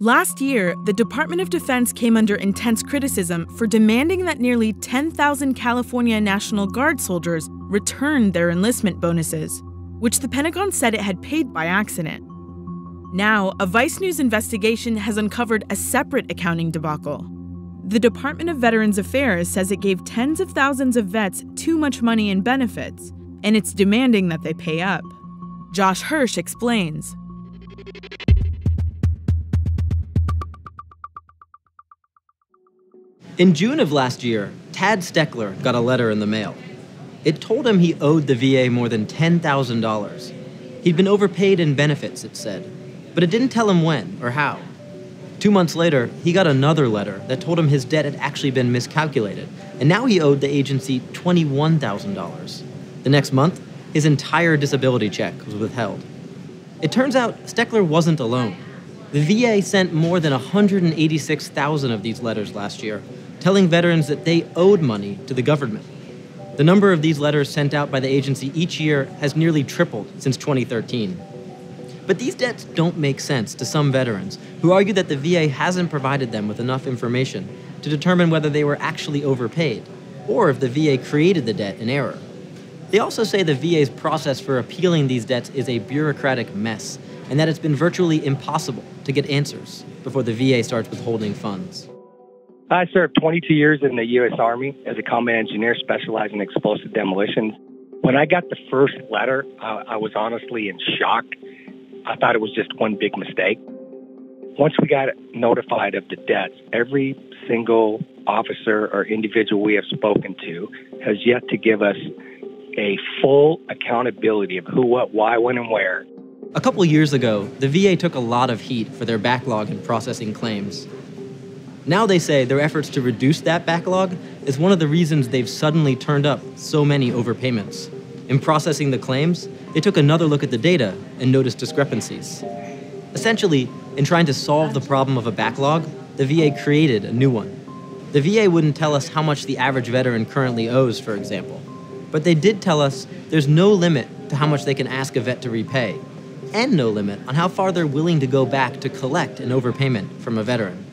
Last year, the Department of Defense came under intense criticism for demanding that nearly 10,000 California National Guard soldiers return their enlistment bonuses, which the Pentagon said it had paid by accident. Now, a Vice News investigation has uncovered a separate accounting debacle. The Department of Veterans Affairs says it gave tens of thousands of vets too much money in benefits, and it's demanding that they pay up. Josh Hirsch explains. In June of last year, Tad Steckler got a letter in the mail. It told him he owed the VA more than $10,000. He'd been overpaid in benefits, it said, but it didn't tell him when or how. 2 months later, he got another letter that told him his debt had actually been miscalculated, and now he owed the agency $21,000. The next month, his entire disability check was withheld. It turns out Steckler wasn't alone. The VA sent more than 186,000 of these letters last year, telling veterans that they owed money to the government. The number of these letters sent out by the agency each year has nearly tripled since 2013. But these debts don't make sense to some veterans who argue that the VA hasn't provided them with enough information to determine whether they were actually overpaid, or if the VA created the debt in error. They also say the VA's process for appealing these debts is a bureaucratic mess, and that it's been virtually impossible to get answers before the VA starts withholding funds. I served 22 years in the U.S. Army as a combat engineer specializing in explosive demolitions. When I got the first letter, I was honestly in shock. I thought it was just one big mistake. Once we got notified of the debts, every single officer or individual we have spoken to has yet to give us a full accountability of who, what, why, when, and where. A couple years ago, the VA took a lot of heat for their backlog in processing claims. Now they say their efforts to reduce that backlog is one of the reasons they've suddenly turned up so many overpayments. In processing the claims, they took another look at the data and noticed discrepancies. Essentially, in trying to solve the problem of a backlog, the VA created a new one. The VA wouldn't tell us how much the average veteran currently owes, for example. But they did tell us there's no limit to how much they can ask a vet to repay, and no limit on how far they're willing to go back to collect an overpayment from a veteran.